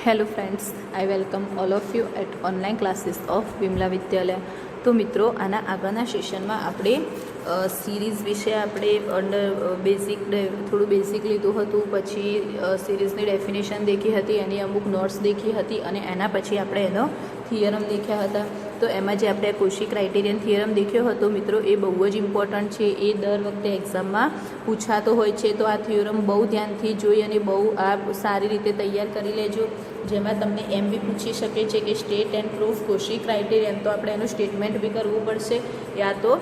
Hello friends, I welcome all of you at online classes of Vimla Vidyalaya. तो मित्रों, आना आगळना सेशनमां आपणे सीरीज विषे आपणे अंडर बेसिक थोड़ું बेसिक लीधुं हतुं, पछी सीरीजनी डेफिनेशन देखी हती, एनी अमुक नोट्स देखी हती अने एना पछी आपणे एनो थियरम देख्या हता। तो एमां जे आपणे कोशी क्राइटेरियन थियरम देख्यो हतो मित्रों, ए बहु ज इम्पोर्टન્ટ छे। ए दर वखते एक्जाममां पूछातो होय छे। तो आ थियरम बहु ध्यानथी जोई अने बहु आ सारी रीते तैयार करी लेजो। जेमां तमने एम बी पूछी शके छे कि state and proof Cauchy criterion, तो आपणे एनुं स्टेटमेंट बी करवुं पड़शे, या तो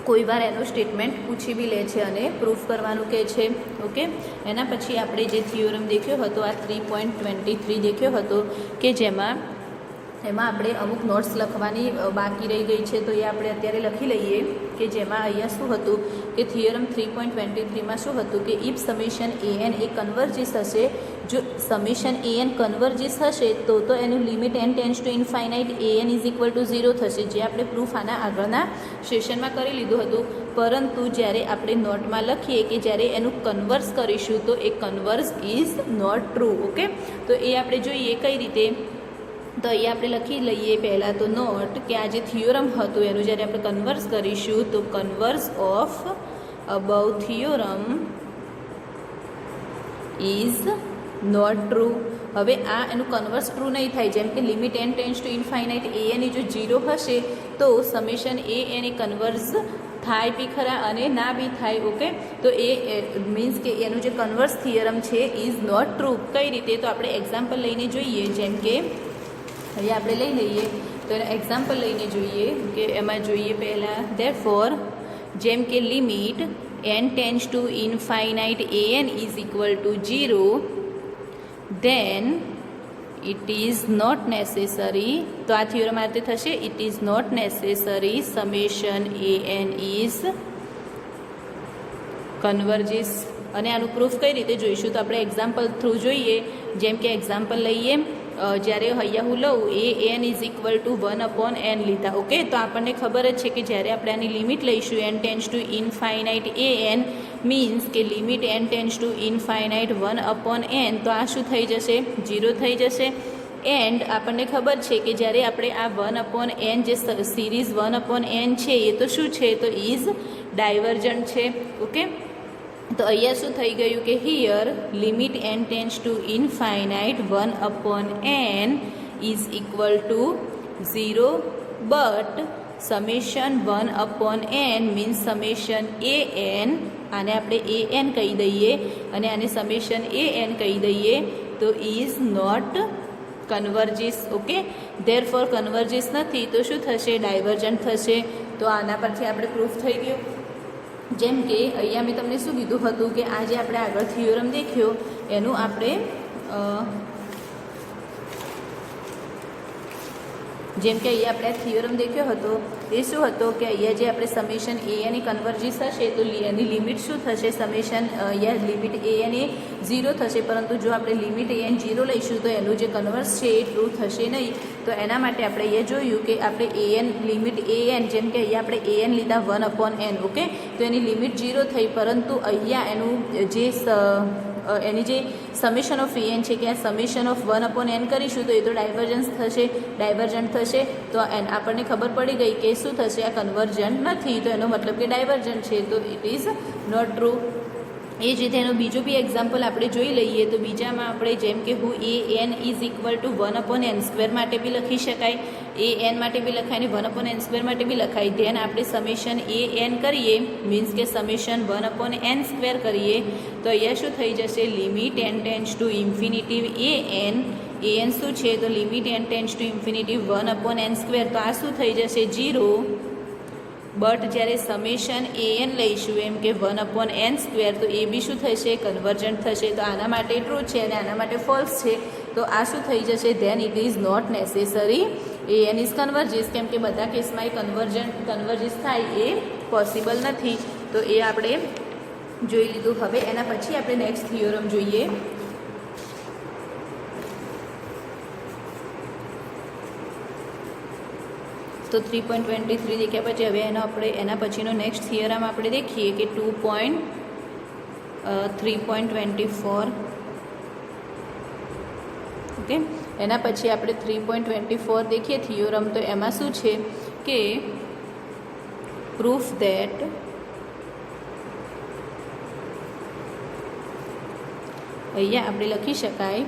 कोई बार एनो स्टेटमेंट पूछी भी ले छे अने प्रूफ करवानुं कहे छे। ओके, एना पछी आपणे जे थियोरम देख्यो हतो आ 3.23 देख्यो हतो के जेमां एमां आपणे अमुक नोट्स लखवानी बाकी रही गई है। तो ये आपणे अत्यारे लखी लईए कि जेमां अहींया शुं हतुं कि थियोरम 3.23 में शुं हतुं कि इफ समेशन ए एन ए कन्वर्जिस हशे, जो समेशन ए एन कन्वर्जिस हशे तो एनु limit N tends to infinite A N is equal to 0 थशे, जे आपणे प्रूफ आना आगळना सेशनमां करी लीधुं हतुं। परंतु ज्यारे आपणे नोटमां लखीए कि ज्यारे एनु कन्वर्स करीशुं तो ए converse is not true. Okay, तो ए आपणे जोईए कई रीते। तो अहीं आपणे लखी लईए पहला तो नोट कि आ जे थियोरम हतुं एनुं ज्यारे आपणे कन्वर्स करीशुं तो converse of above theorem is not true. हवे आ एनुं कन्वर्स ट्रू नहीं थाय, जेम के limit N tends to infinite A n जो 0 हशे तो समेशन ए एन ए कन्वर्स थाय बी खरा अने ना बी थाय। ओके, तो ए मीन्स के एनुं जे कन्वर्स थियरम छे इज नॉट ट्रू। कई रीते तो आपणे एक्जाम्पल लईने जोईए, जेम के अहीं आपणे लई लईए तो एना एक्जाम्पल लईने जोईए कि एमां जोईए पहला देयरफॉर जेम के limit N tends to infinite A N is equal to 0 then it is not necessary. तो आ थियोरम आ रीते थशे, it is not necessary summation A N is converges. अने आनुं प्रूफ कई रीते जोईशुं तो आपणे एक्जाम्पल थ्रू जोईए। जेम के एक्जाम्पल लईए, જ્યારે અહીંયા હું લઉં A N is equal to 1/n લીધા। ઓકે, તો આપણને ખબર જ છે કે જ્યારે આપણે આની લિમિટ લઈશું N tends to infinite A N means કે limit N tends to infinite 1/n, તો આ શું થઈ જશે? 0 થઈ જશે। એન્ડ આપણને ખબર છે કે જ્યારે આપણે આ 1/n જે સિરીઝ 1/n છે એ તો શું છે? તો ઇઝ ડાયવર્જન્ટ છે। ઓકે, तो अहींया शुं थई गयुं कि here limit N tends to infinite 1/n is equal to 0 but summation 1/n means summation A n, आने आपणे ए एन कही दईए अने आने समेशन ए एन कही दईए तो is not converges. Okay, therefore converges नथी तो शुं थशे? डायवर्जન્ટ थशे। तो आना परथी आपणे प्रूफ थई गयुं। जेम के अहींया मैं तमने शुं कीधुं हतुं कि आ जे आपणे आगळ थियोरम देख्यो एनुं आपणे जेम के अहींया आपणे थियोरम देख्यो हतो ए शुं हतो कि अहींया जे आपणे समेशन ए एन ए कन्वर्जिस हशे तो एनी लिमिट शुं थशे? समेशन अहींया लिमिट ए एन ए 0 थशे, परंतु जो आपणे लिमिट ए एन 0 लईशुं तो एनुं जे कन्वर्स छे ए ट्रू थशे नहीं। तो एना माटे आपणे अहींया जोयुं कि आपणे A N limit A N जेम के अहींया आपणे ए एन लीधा 1/n। ओके, तो एनी लिमिट 0 थई, परंतु अहींया एनुं जे एनी जे समेशन ऑफ ए एन है कि आ समेशन ऑफ 1/n करीशुं तो ये तो डायवर्जन्स थशे, डायवर्जન્ટ थशे। तो आपने खबर पड़ी गई कि शुं थशे? आ कन्वर्जન્ટ नथी, तो एनो मतलब कि डायवर्जન્ટ है, तो इट इज नॉट ट्रू। ए ज रीते एनो बीजो बी एक्जाम्पल आपणे जोई लईए। तो बीजामां आपणे जेम के हुं A N is equal to 1/n² माटे बी लखी शकाय, ए एन माटे बी लखाय ने 1/n² माटे बी लखाय। देन आपणे समेशन ए एन करीए मीन्स के समेशन 1/n² करीए तो अहींया शुं थई जशे? Limit N tends to infinitive a n शुं छे? तो limit N tends to infinitive 1/n², तो आ शुं थई जशे? 0 बट જ્યારે સમેશન એ એન લઈશું એમ કે 1/n² તો એ બી શું થશે? કન્વર્જન્ટ થશે। તો આના માટે ટ્રુ છે અને આના માટે ફોલ્સ છે, તો આ શું થઈ જશે? Then it is not necessary A N is converges, કેમ કે બધા કેસમાં એ કન્વર્જિસ થાય એ પોસિબલ નથી। તો એ આપણે જોઈ લીધું। હવે એના પછી આપણે નેક્સ્ટ થિયોરમ જોઈએ। तो 3.23 देख्या पछी हवे एना पछीनो नेक्स्ट थियरम आपणे देखीए कि 2.3.24 ઓકે, એના પછી આપણે 3.24 देखिए થિયોરમ. તો એમાં શું છે કે પ્રૂફ ધેટ અહીંયા આપણે લખી શકાય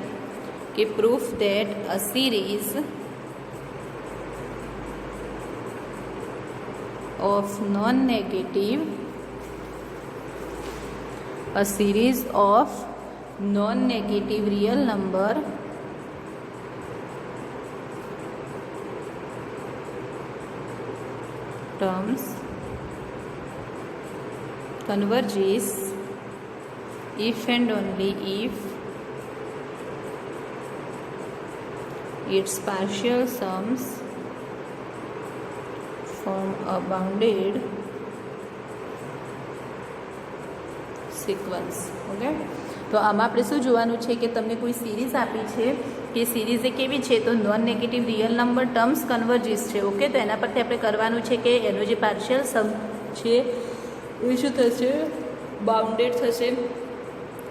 કે proof that a series of non-negative real number terms converges if and only if its partial sums form a bounded sequence. Okay, તો આમાં આપણે શું જોવાનું છે કે તમને કોઈ સિરીઝ આપી છે કે સિરીઝ એ કેવી છે, તો non negative real number terms converges છે. ઓકે, તો એના પરથી આપણે કરવાનું છે કે એનો જે પાર્શિયલ સમ છે એ શું થશે, બાઉન્ડેડ થશે.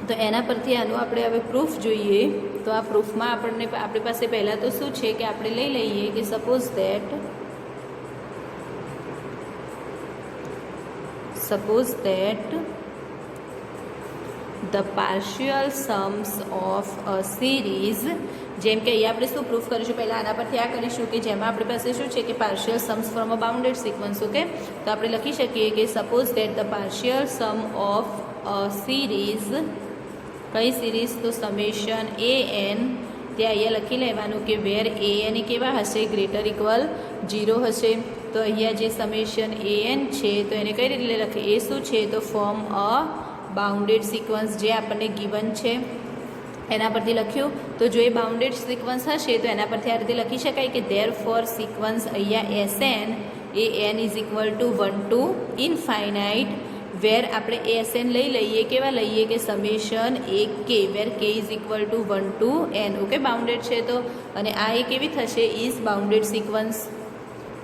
તો એના પરથી આનું આપણે હવે પ્રૂફ જોઈએ. તો આ પ્રૂફમાં આપણી પાસે પહેલાં તો શું છે કે આપણે લઈ લઈએ કે suppose that the partial sums of a series, જેમ કે અહીંયા આપણે શું પ્રૂફ કરીશું, પહેલાં આના પરથી આ કરીશું કે જેમાં આપણી પાસે શું છે કે partial sums from a bounded sequence. Okay, તો આપણે લખી શકીએ કે suppose that the partial sum of a series, કઈ સિરીઝ, તો સમેશન એ એન, ત્યાં અહીંયા લખી લેવાનું કે વેર એ એન કેવા હશે, ગ્રેટર ઇક્વલ 0 હશે. તો અહીંયા જે સમેશન એ એન છે તો એને કઈ રીતે લખીએ, એ શું છે તો ફોર્મ અ બાઉન્ડેડ સિક્વન્સ, જે આપણને ગિવન છે એના પરથી લખ્યું. તો જો એ બાઉન્ડેડ સિક્વન્સ હશે તો એના પરથી આ રીતે લખી શકાય કે ધેર ફોર સિક્વન્સ અહીંયા S N A N is equal to 1 to infinite, where આપણે એસ એન લઈ લઈએ, કેવા લઈએ કે summation A K, where K is equal to 1 to n. Okay, bounded છે તો, અને આ એ કેવી થશે, ઇઝ બાઉન્ડેડ સિક્વન્સ.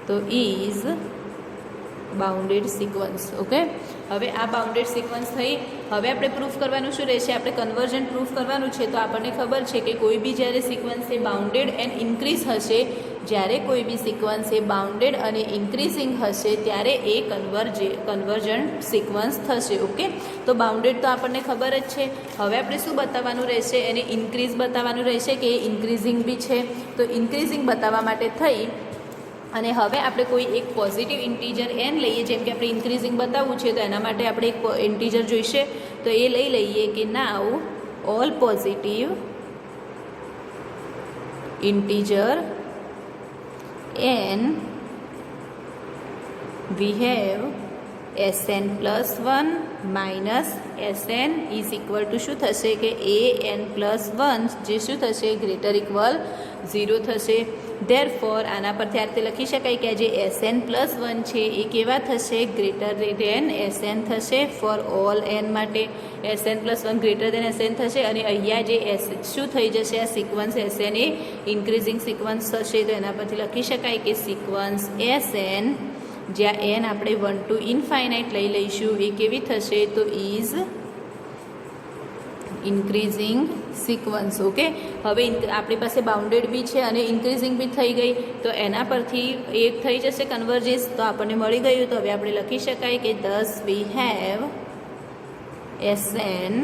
તો ઇઝ બાઉન્ડેડ સિક્વન્સ. ઓકે, હવે આ બાઉન્ડેડ સિક્વન્સ થઈ. હવે આપણે પ્રૂફ કરવાનું શું રહેશે, આપણે કન્વર્જન પ્રૂફ કરવાનું છે. તો આપણને ખબર છે કે કોઈ બી જ્યારે sequence A bounded and increase હશે, જ્યારે કોઈ બી સિક્વન્સ એ બાઉન્ડેડ અને ઇન્ક્રીઝિંગ હશે ત્યારે એ કન્વર્જન્ટ સિક્વન્સ થશે. ઓકે, તો બાઉન્ડેડ તો આપણને ખબર જ છે. હવે આપણે શું બતાવવાનું રહેશે, એને ઇન્ક્રીઝ બતાવવાનું રહેશે કે એ ઇન્ક્રીઝિંગ બી છે. તો ઇન્ક્રીઝિંગ બતાવવા માટે થઈ અને હવે આપણે કોઈ એક પોઝિટિવ ઇન્ટીજર એન લઈએ, જેમ કે આપણે ઇન્ક્રીઝિંગ બતાવવું છે તો એના માટે આપણે એક ઇન્ટીજર જોઈશે. તો એ લઈ લઈએ કે now all positive integer N we have Sn plus 1 minus Sn is equal to શું થશે કે an પ્લસ 1, જે શું થશે ગ્રેટર ઇક્વલ 0 થશે. ધેરફોર આના પરથી આ રીતે લખી શકાય કે આ જે Sn પ્લસ 1 છે એ કેવા થશે, ગ્રેટર દેન Sn થશે ફોર ઓલ n માટે. Sn plus 1 greater than Sn થશે અને અહીંયા જે શું થઈ જશે, આ સિક્વન્સ Sn એ ઇન્ક્રીઝિંગ સિક્વન્સ થશે. તો એના પરથી લખી શકાય કે સિક્વન્સ Sn, જ્યાં n આપણે 1 to ઇનફાઇનાઇટ લઈ લઈશું, એ કેવી થશે તો ઇઝ ઇન્ક્રીઝિંગ સિક્વન્સ. ઓકે, હવે આપણી પાસે બાઉન્ડેડ બી છે અને ઇન્ક્રીઝિંગ બી થઈ ગઈ, તો એના પરથી એક થઈ જશે કન્વર્જિસ, તો આપણને મળી ગયું. તો હવે આપણે લખી શકાય કે thus we have Sn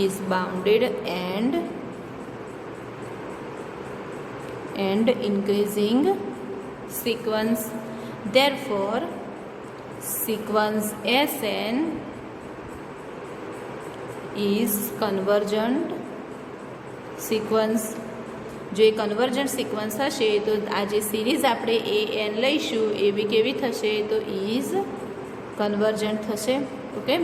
is bounded and increasing sequence. Therefore sequence Sn is convergent sequence. જો એ કન્વર્જન્ટ સિક્વન્સ હશે તો આ જે સિરીઝ આપણે એ એન લઈશું એ બી કેવી થશે તો ઇઝ કન્વર્જન્ટ થશે. ઓકે,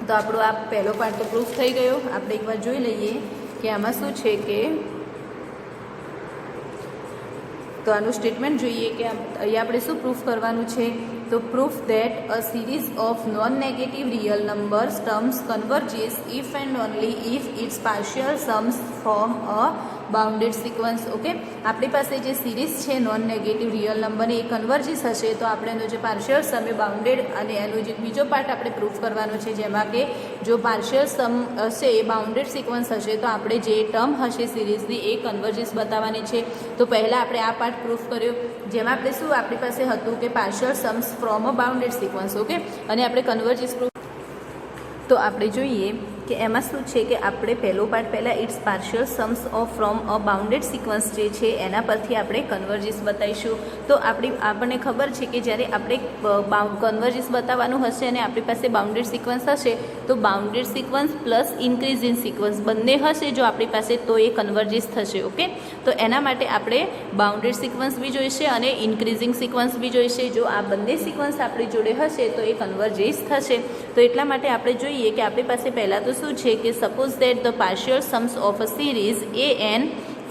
તો આપણો આ પહેલો પાર્ટ તો પ્રૂફ થઈ ગયો. આપણે એકવાર જોઈ લઈએ કે આમાં શું છે કે, તો આનું સ્ટેટમેન્ટ જોઈએ કે અહીંયા આપણે શું પ્રૂફ કરવાનું છે તો proof that a series of non negative real numbers terms converges if and only if its partial sums form a bounded sequence. Okay, આપણી પાસે જે સિરીઝ છે નોન નેગેટિવ રિયલ નંબરની એ કન્વર્જીસ હશે તો આપણે એનો જે પાર્શિયલ સમ એ બાઉન્ડેડ, અને એનો જે બીજો પાર્ટ આપણે પ્રૂફ કરવાનો છે જેમાં કે જો પાર્શિયલ સમ હશે એ બાઉન્ડેડ સિક્વન્સ હશે તો આપણે જે ટર્મ હશે સિરીઝની એ કન્વર્જીસ બતાવવાની છે. તો પહેલાં આપણે આ પાર્ટ પ્રૂફ કર્યો જેમાં આપણે શું આપણી પાસે હતું કે partial sums from a bounded sequence. Okay, અને આપણે કન્વર્જીસ પ્રૂફ તો આપણે જોઈએ કે એમાં શું છે કે આપણે પહેલો પાર્ટ પહેલાં it's partial sums of from a bounded sequence જે છે એના પરથી આપણે કન્વર્જીસ બતાવીશું. તો આપણને ખબર છે કે જ્યારે આપણે કન્વર્જીસ બતાવવાનું હશે અને આપણી પાસે બાઉન્ડેડ સિક્વન્સ હશે તો bounded sequence plus increasing sequence બંને હશે જો આપણી પાસે તો એ કન્વર્જીસ થશે. ઓકે, તો એના માટે આપણે બાઉન્ડેડ સિક્વન્સ બી જોઈશે અને ઇન્ક્રીઝિંગ સિક્વન્સ બી જોઈશે. જો આ બંને સિક્વન્સ આપણી જોડે હશે તો એ કન્વર્જીસ થશે. તો એટલા માટે આપણે જોઈએ કે આપણી પાસે પહેલાં તો શું છે કે suppose that the partial sums of a series A n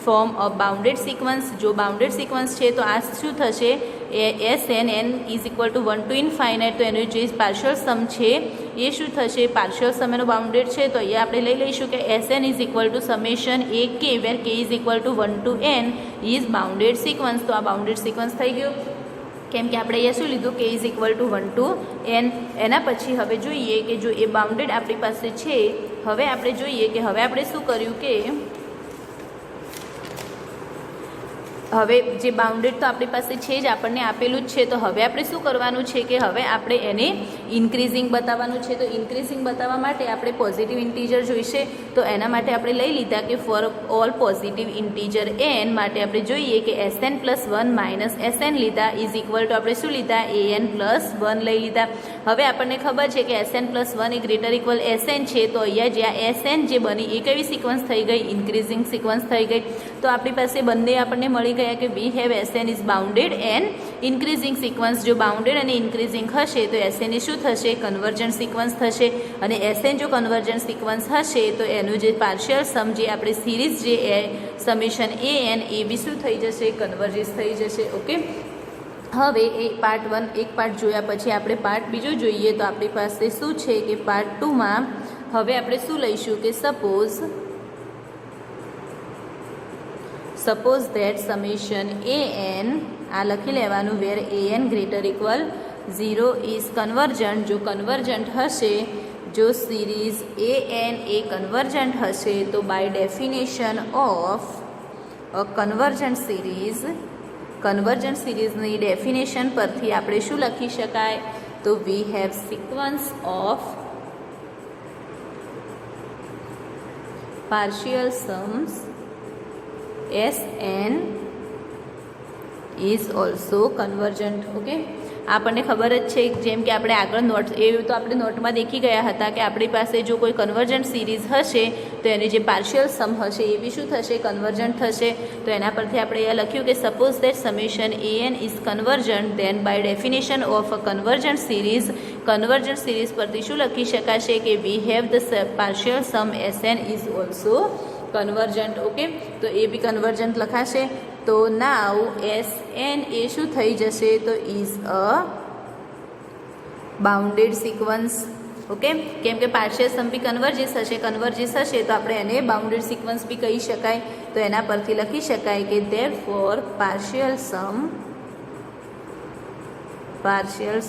form a bounded sequence. જો બાઉન્ડેડ સિક્વન્સ છે તો આ શું થશે s N is equal to 1 to infinite. તો એનું જે પાર્શિયલ સમ છે એ શું થશે, પાર્શિયલ સમ એનો બાઉન્ડેડ છે તો અહીંયા આપણે લઈ લઈશું કે S N is equal to summation A K where K is equal to 1 to n is bounded sequence. તો આ બાઉન્ડેડ સિક્વન્સ થઈ ગયું કેમ કે આપણે અહીંયા શું લીધું કે is equal to 1 to n. એના પછી હવે જોઈએ કે જો એ બાઉન્ડેડ આપણી પાસે છે, હવે આપણે જોઈએ કે હવે આપણે શું કર્યું કે હવે જે બાઉન્ડેડ તો આપણી પાસે છે જ, આપણને આપેલું જ છે. તો હવે આપણે શું કરવાનું છે કે હવે આપણે એને ઇન્ક્રીઝિંગ બતાવવાનું છે. તો ઇન્ક્રીઝિંગ બતાવવા માટે આપણે પોઝિટિવ ઇન્ટીજર જોઈશે. તો એના માટે આપણે લઈ લીધા કે for all positive integer n માટે આપણે જોઈએ કે એસએન પ્લસ 1 માઇનસ એસએન લીધા ઇઝ ઇક્વલ ટુ આપણે શું લીધા એન પ્લસ 1 લઈ લીધા. હવે આપણને ખબર છે કે એસએન પ્લસ 1 એ ગ્રેટર ઇક્વલ એસએન છે. તો અહીંયા જ્યાં એસએન જે બની એ કેવી સિક્વન્સ થઈ ગઈ, ઇન્ક્રીઝિંગ સિક્વન્સ થઈ ગઈ. તો આપણી પાસે બંને આપણને મળી ગયા કે we have SN is bounded and increasing sequence. જો બાઉન્ડેડ અને ઇન્ક્રીઝિંગ હશે તો એસએન એ શું થશે, કન્વર્જન્ટ સિક્વન્સ થશે. અને એસએન જો કન્વર્જન્ટ સિક્વન્સ હશે તો એનું જે પાર્શિયલ સમ જે આપણે સિરીઝ જે સમેશન એ એન એ બી શું થઈ જશે, કન્વર્જિસ થઈ જશે. ઓકે, હવે એ પાર્ટ 1 એક પાર્ટ જોયા પછી આપણે પાર્ટ બીજો જોઈએ. તો આપણી પાસે શું છે કે પાર્ટ 2માં હવે આપણે શું લઈશું કે suppose that summation A N આ લખી લેવાનું where A N greater equal 0 is convergent. જો કન્વર્જન્ટ હશે, જો સિરીઝ એ એન એ કન્વર્જન્ટ હશે તો by definition of a convergent સિરીઝની ડેફિનેશન પરથી આપણે શું લખી શકાય, તો we have sequence of partial sums Sn is also convergent. Okay, આપણને ખબર જ છે જેમ કે આપણે આગળ નોટ એવું તો આપણે નોટમાં દેખી ગયા હતા કે આપણી પાસે જો કોઈ કન્વર્જન્ટ સિરીઝ હશે તો એની જે પાર્શિયલ સમ હશે એ બી શું થશે, કન્વર્જન્ટ થશે. તો એના પરથી આપણે અહીંયા લખ્યું કે suppose that summation A N is convergent then by definition of a convergent series પરથી શું લખી શકાશે કે we have the partial sum Sn is also convergent. Okay, તો એ બી કન્વર્જન્ટ લખાશે. તો નાવ એસએન એ શું થઈ જશે, તો is a bounded sequence. Okay, કેમ કે પાર્શિયલ સમ બી કન્વર્જિસ હશે તો આપણે એને બાઉન્ડેડ સિક્વન્સ બી કહી શકાય. તો એના પરથી લખી શકાય કે therefore partial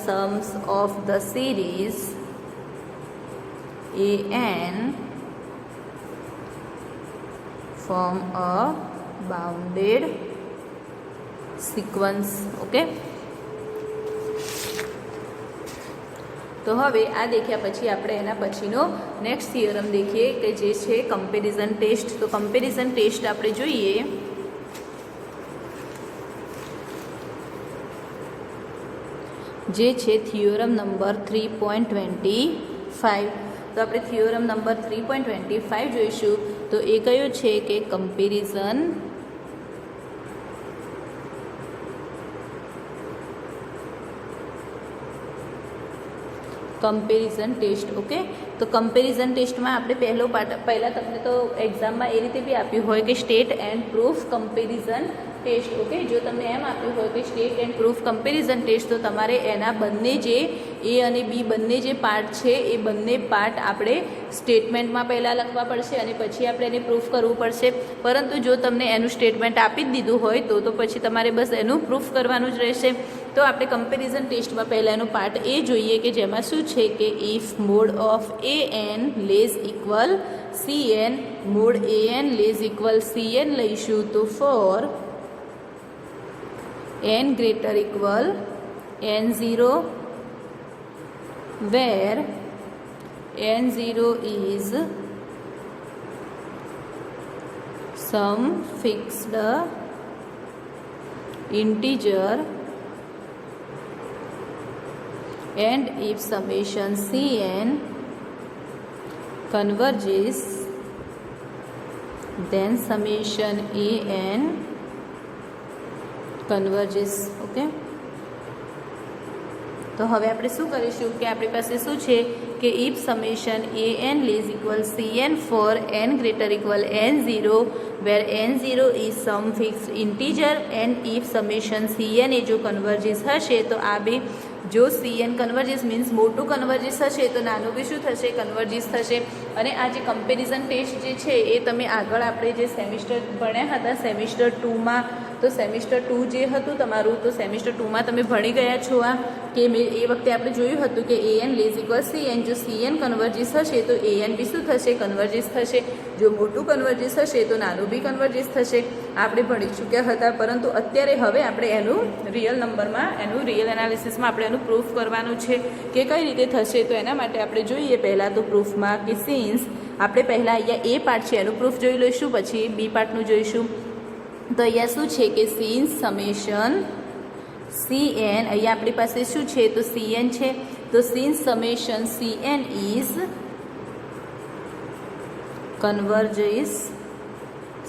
sums of the series A n form a bounded sequence. Okay, તો હવે આ દેખ્યા પછી આપણે એના પછીનો નેક્સ્ટ થિયરમ દેખીએ કે જે છે કમ્પેરિઝન ટેસ્ટ. તો કમ્પેરિઝન ટેસ્ટ આપણે જોઈએ જે છે થિયોરમ નંબર 3.25. તો આપણે થિયોરમ નંબર 3.25 જોઈશું. તો એ કયો છે કે કમ્પેરિઝન કમ્પેરિઝન ટેસ્ટ. ઓકે, તો કમ્પેરિઝન ટેસ્ટમાં આપણે પહેલો પાર્ટ પહેલાં તમને તો એક્ઝામમાં એ રીતે બી આપ્યું હોય કે state and proof comparison test. Okay, જો તમને એમ આપ્યું હોય કે state and proof comparison test, તો તમારે એના બંને જે એ અને બી બંને જે પાર્ટ છે એ બંને પાર્ટ આપણે સ્ટેટમેન્ટમાં પહેલાં લખવા પડશે અને પછી આપણે એને પ્રૂફ કરવું પડશે. પરંતુ જો તમને એનું સ્ટેટમેન્ટ આપી જ દીધું હોય તો પછી તમારે બસ એનું પ્રૂફ કરવાનું જ રહેશે. તો આપણે કમ્પેરિઝન ટેસ્ટમાં પહેલાં એનો પાર્ટ એ જોઈએ કે જેમાં શું છે કે if mod of a N less equal C n, mod a N less equal C n લઈશું તો for n greater equal n0 where n0 is some fixed integer and if summation cn converges then summation an converges. Okay, તો હવે આપણે શું કરીશું કે આપણી પાસે શું છે કે if summation A N less equal C N for N greater equal n0 where n0 is some fixed integer and if summation C N એ જો કન્વર્જિસ હશે તો આ બે જો સી એન કન્વર્જિસ મીન્સ મોટું કન્વર્જિસ હશે તો નાનું બી શું થશે કન્વર્જિસ થશે. અને આ જે કમ્પેરિઝન ટેસ્ટ જે છે એ તમે આગળ આપણે જે સેમિસ્ટર ભણ્યા હતા સેમિસ્ટર 2માં, તો સેમિસ્ટર 2 જે હતું તમારું, તો સેમિસ્ટર 2માં તમે ભણી ગયા છો આ કે એ વખતે આપણે જોયું હતું કે A N less equal C N, જો સી એન કન્વર્જિસ હશે તો એ એન બી શું થશે કન્વર્જિસ થશે. જો મોટું કન્વર્જિસ હશે તો નાનું બી કન્વર્જિસ થશે. આપણે ભણી ચૂક્યા હતા, પરંતુ અત્યારે હવે આપણે એનું રિયલ નંબરમાં એનું રિયલ એનાલિસિસમાં આપણે એનું પ્રૂફ કરવાનું છે કે કઈ રીતે થશે. તો એના માટે આપણે જોઈએ પહેલાં તો પ્રૂફમાં કે સિન્સ આપણે પહેલાં અહીંયા એ પાર્ટ છે એનું પ્રૂફ જોઈ લઈશું, પછી બી પાર્ટનું જોઈશું. તો અહીંયા શું છે કે સિન્સ સમેશન સી એન, અહીંયા આપણી પાસે શું છે તો સી એન છે, તો since summation C N is converges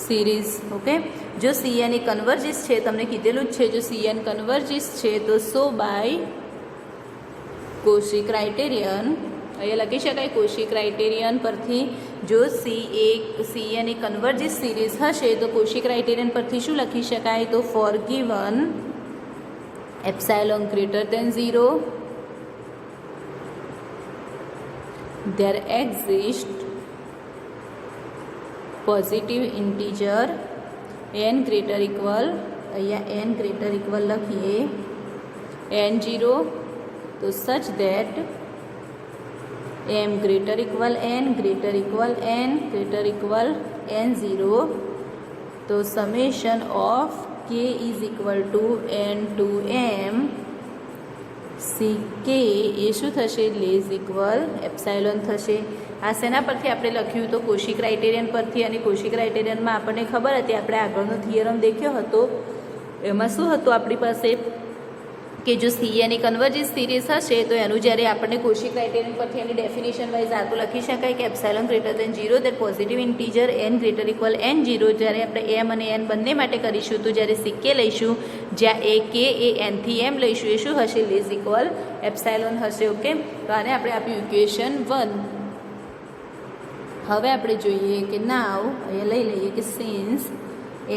series. Okay, જો સી એન એ કન્વર્જિસ છે, તમને કીધેલું જ છે જો સી એન કન્વર્જિસ છે તો સો બાય કોશી ક્રાઇટેરિયન, અહીંયા લખી શકાય કોશી ક્રાઇટેરિયન પરથી જો સી એન એ કન્વર્જિસ સિરીઝ હશે તો કોશી ક્રાઇટેરિયન પરથી શું લખી શકાય તો for given epsilon greater than 0 there exist positive integer n greater equal, અહીંયા n greater equal લખીએ n0, તો such that m greater equal n greater equal n greater equal n0, તો summation of k is equal to n to m ck એ શું થશે lays equal epsilon થશે. આ શેના પરથી આપણે લખ્યું તો કોશી ક્રાઇટેરિયન પરથી. અને કોશી ક્રાઇટેરિયનમાં આપણને ખબર હતી, આપણે આગળનો થિયરમ દેખ્યો હતો, એમાં શું હતું આપણી પાસે કે જો સી એન એ કન્વર્જિસ સિરીઝ હશે તો એનું જ્યારે આપણને કોશી ક્રાઇટેરિયન પરથી એની ડેફિનેશન વાઇઝ આ તો લખી શકાય કે epsilon greater than 0 that positive integer n greater equal n0. જ્યારે આપણે એમ અને એન બંને માટે કરીશું તો જ્યારે સિક્કે લઈશું જ્યાં એ કે એ એનથી એમ લઈશું એ શું હશે લેઝ ઇક્વલ એપ્સાઇલોન હશે. ઓકે, તો આને આપણે આપ્યું ઇક્વેશન 1. હવે આપણે જોઈએ કે નાવ અહીંયા લઈ લઈએ કે since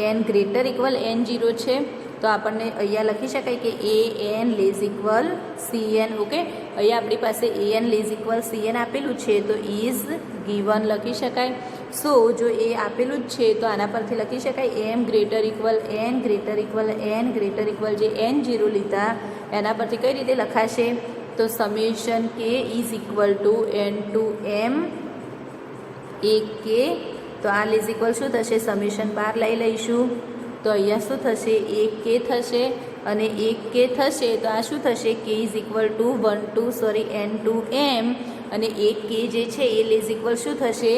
N greater equal n0 છે તો આપણને અહીંયા લખી શકાય કે A N less equal C N. Okay, અહીંયા આપણી પાસે A N less equal C N આપેલું છે તો ઇઝ ગીવન લખી શકાય. સો જો એ આપેલું જ છે તો આના પરથી લખી શકાય M greater equal N greater equal N greater equal જે n0 લીધા એના પરથી કઈ રીતે લખાશે તો summation K is equal to n to M A K, તો આ લેઝ ઇક્વલ શું થશે સમેશન 12 લઈ લઈશું તો અહીંયા શું થશે એક કે થશે અને એક કે થશે તો આ શું થશે કે is equal to n to M અને એક કે જે છે એ લેઝ ઇક્વલ શું થશે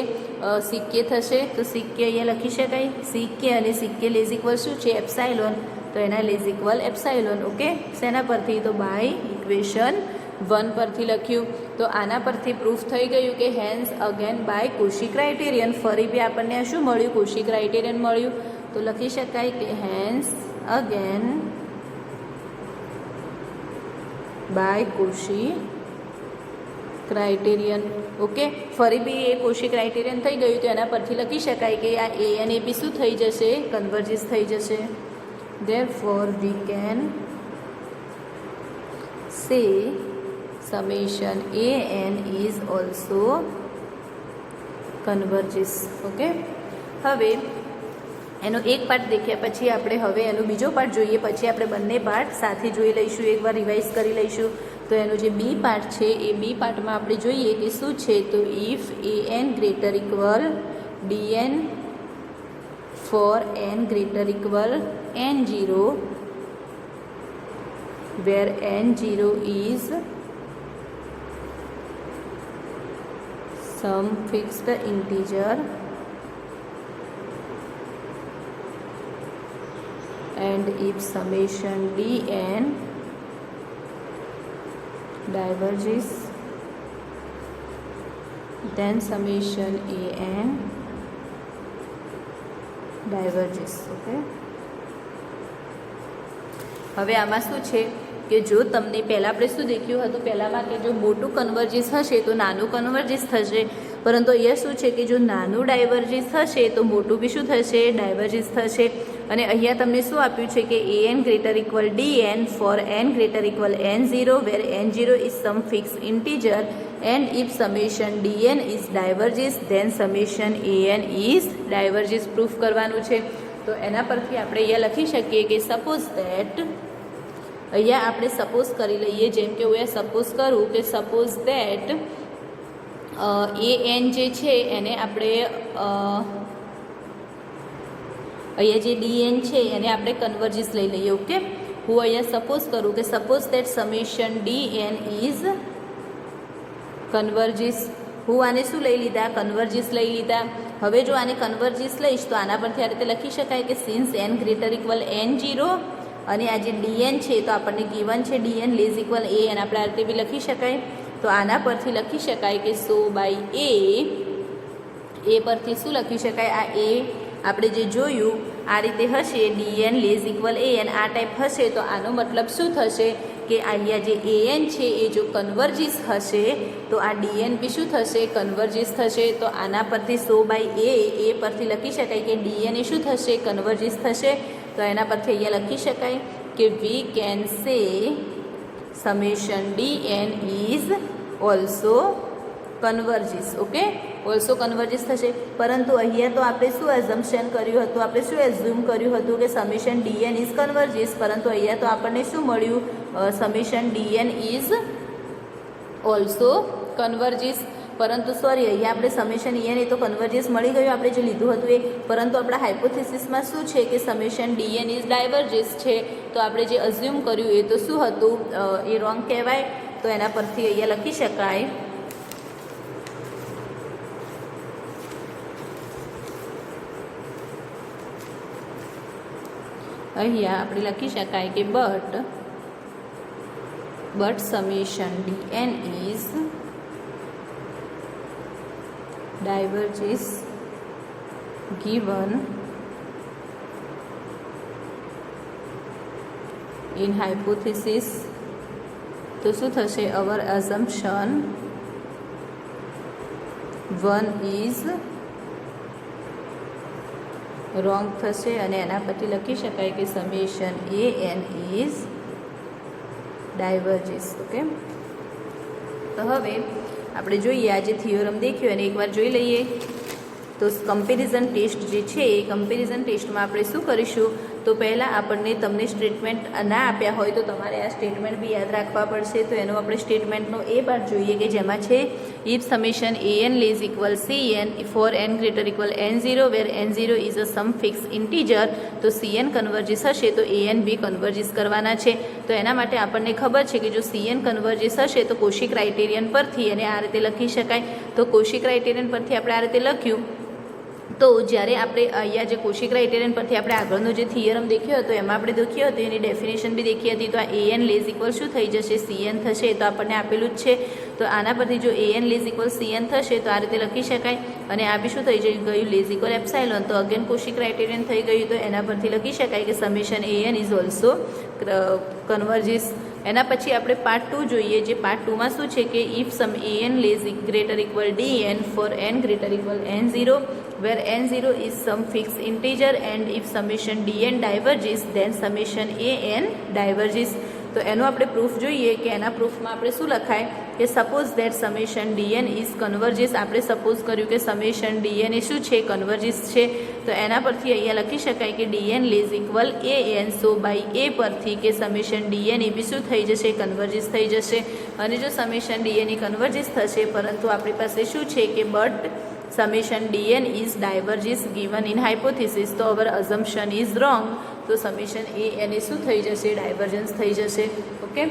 સિક્કે થશે. તો સિક્કે અહીંયા લખી શકાય સિક્કે અને સિક્કે લેઝ ઇક્વલ શું છે એપ્સાઇલોન, તો એના લેઝ ઇક્વલ એપ્સાઇલોન. ઓકે, શેના પરથી તો બાય ઇક્વેશન 1 પરથી લખ્યું. તો આના પરથી પ્રૂફ થઈ ગયું કે hence again by Cauchy criterion. ફરી બી આપણને શું મળ્યું કોશી ક્રાઇટેરિયન મળ્યું, તો લખી શકાય કે hence again by Cauchy criterion. Okay, ફરી બી એ કોશી ક્રાઇટેરિયન થઈ ગયું તો એના પરથી લખી શકાય કે આ એ અને બી શું થઈ જશે, કન્વર્જિસ થઈ જશે. Therefore we can say summation an is also converges. Okay, હવે એનો એક પાર્ટ દેખ્યા પછી આપણે હવે એનો બીજો પાર્ટ જોઈએ, પછી આપણે બંને પાર્ટ સાથે જોઈ લઈશું, એકવાર રિવાઇઝ કરી લઈશું. તો એનો જે બી પાર્ટ છે એ બી પાર્ટમાં આપણે જોઈએ કે શું છે. તો if an greater equal dn for n greater equal n0 where n0 is some fixed integer and if summation dn diverges then summation an diverges. Okay, હવે આમાં શું છે કે જો તમને પહેલાં આપણે શું દેખ્યું હતું, પહેલાંમાં કે જો મોટું કન્વર્જિસ હશે તો નાનું કન્વર્જિસ થશે, પરંતુ અહીંયા શું છે કે જો નાનું ડાયવર્જિસ થશે તો મોટું બી શું થશે, ડાયવર્જિસ થશે. અને અહીંયા તમને શું આપ્યું છે કે an greater equal dn for n greater equal n0 where n0 is some fixed integer and if summation dn is diverges then summation an is diverges. Proof કરવાનું છે. તો એના પરથી આપણે અહીંયા લખી શકીએ કે સપોઝ ધેટ, અહીંયા આપણે સપોઝ કરી લઈએ, જેમ કે હું અહીંયા સપોઝ કરું કે સપોઝ ધેટ an જે છે એને આપણે અહીંયા જે dn છે એને આપણે કન્વર્જિસ લઈ લઈએ. ઓકે, હું અહીંયા સપોઝ કરું કે suppose that summation dn is converges. હું આને શું લઈ લીધા, કન્વર્જિસ લઈ લીધા. હવે જો આને કન્વર્જિસ લઈશ તો આના પરથી આ રીતે લખી શકાય કે since n greater equal n0 અને આ જે dn છે તો આપણને ગીવન છે dn લેઝ ઇક્વલ a અને આપણે આ રીતે બી લખી શકાય. તો આના પરથી લખી શકાય કે સો બાય એ પરથી શું લખી શકાય, આ એ આપણે જે જોયું આ રીતે હશે dn લેઝ ઇક્વલ a અને આ ટાઈપ હશે તો આનો મતલબ શું થશે કે અહીંયા જે an છે એ જો કન્વર્જિસ હશે તો આ dn બી શું થશે, કન્વર્જિસ થશે. તો આના પરથી સો બાય એ પરથી લખી શકાય કે dn એ શું થશે, કન્વર્જિસ થશે. તો એના પરથી અહીંયા લખી શકાય કે we can say summation dn is also converges. Okay, also converges થશે. પરંતુ અહીંયા તો આપણે શું એઝમ્પશન કર્યું હતું, આપણે શું એઝ્યુમ કર્યું હતું કે સમેશન dn ઇઝ કન્વર્જિસ, પરંતુ અહીંયા તો આપણને શું મળ્યું, સમેશન dn ઇઝ ઓલ્સો કન્વર્જિસ. પરંતુ સોરી, અહીંયા આપણે સમેશન en એ તો કન્વર્જિસ મળી ગયું આપણે જે લીધું હતું એ, પરંતુ આપણા હાઇપોથેસિસમાં શું છે કે સમેશન dn ઇઝ ડાયવર્જિસ છે. તો આપણે જે અઝ્યુમ કર્યું એ તો શું હતું, એ રોંગ કહેવાય. તો એના પરથી અહીંયા લખી શકાય અહીંયા આપણે લખી શકાય કે but summation dn is diverges given in hypothesis. તો શું થશે, our assumption 1 is wrong થશે અને એના પછી લખી શકાય કે summation an is diverges. Okay, તો હવે આપણે જોઈએ આ જે થિયોરમ દેખ્યો એને એકવાર જોઈ લઈએ. તો કમ્પેરિઝન ટેસ્ટ જે છે એ કમ્પેરિઝન ટેસ્ટમાં આપણે શું કરીશું, તો પહેલાં આપણને તમને સ્ટેટમેન્ટ ના આપ્યા હોય તો તમારે આ સ્ટેટમેન્ટ બી યાદ રાખવા પડશે. તો એનો આપણે સ્ટેટમેન્ટનો એ પાર્ટ જોઈએ કે જેમાં છે if summation an less equal cn for n greater equal n0 where n0 is a some fix integer. તો cn કન્વર્જિસ હશે તો an બી કન્વર્જિસ કરવાના છે. તો એના માટે આપણને ખબર છે કે જો cn કન્વર્જિસ હશે તો કોશી ક્રાઇટેરિયન પરથી એને આ રીતે લખી શકાય. તો કોશી ક્રાઇટેરિયન પરથી આપણે આ રીતે લખ્યું. તો જ્યારે આપણે અહીંયા જે કોશી ક્રાઇટેરિયન પરથી આપણે આગળનો જે થિયરમ દેખ્યો હતો એમાં આપણે દેખ્યો હતો એની ડેફિનેશન બી દેખી હતી. તો આ an લેઝ ઇક્વલ શું થઈ જશે, cn થશે. તો આપણને આપેલું જ છે. તો આના પરથી જો an લેઝ ઇક્વલ cn થશે તો આ રીતે લખી શકાય. અને આ બી શું થઈ ગયું, લેઝ ઇક્વલ એપ્સાઇલોન. તો અગેન કોશી ક્રાઇટેરિયન થઈ ગયું. તો એના પરથી લખી શકાય કે સમેશન an ઇઝ ઓલ્સો કન્વર્જિસ. એના પછી આપણે પાર્ટ 2 જોઈએ, જે પાર્ટ 2માં શું છે કે if some an less greater equal dn for n greater equal n0 where n0 is some fixed integer and if summation dn diverges then summation an diverges. તો એનો આપણે પ્રૂફ જોઈએ કે એના પ્રૂફમાં આપણે શું લખાય કે suppose that summation DN is converges. આપણે સપોઝ કર્યું કે સમેશન ડીએન એ શું છે, કન્વર્જિસ છે. તો એના પરથી અહીંયા લખી શકાય કે DN less equal A N. So by એ પરથી કે સમેશન ડીએન એ બી શું થઈ જશે, કન્વર્જિસ થઈ જશે. અને જો સમેશન ડીએન એ કન્વર્જિસ થશે, પરંતુ આપણી પાસે શું છે કે but summation DN is diverges given in hypothesis, તો અવર અઝમ્પશન ઇઝ રોંગ. તો સમેશન એ એને શું થઈ જશે, ડાયવર્જન્સ થઈ જશે. ઓકે,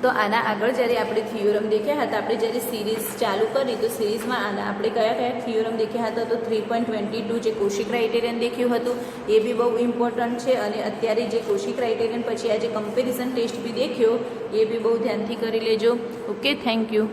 તો આના આગળ જ્યારે આપણે થિયોરમ દેખ્યા હતા, આપણે જ્યારે સિરીઝ ચાલુ કરી તો સિરીઝમાં આના આપણે કયા કયા થિયોરમ દેખ્યા હતા, તો 3.22 જે કોશી ક્રાઇટેરિયન દેખ્યું હતું એ બી બહુ ઇમ્પોર્ટન્ટ છે. અને અત્યારે જે કોશી ક્રાઇટેરિયન પછી આ જે કમ્પેરિઝન ટેસ્ટ બી દેખ્યો એ બી બહુ ધ્યાનથી કરી લેજો. Okay, thank you.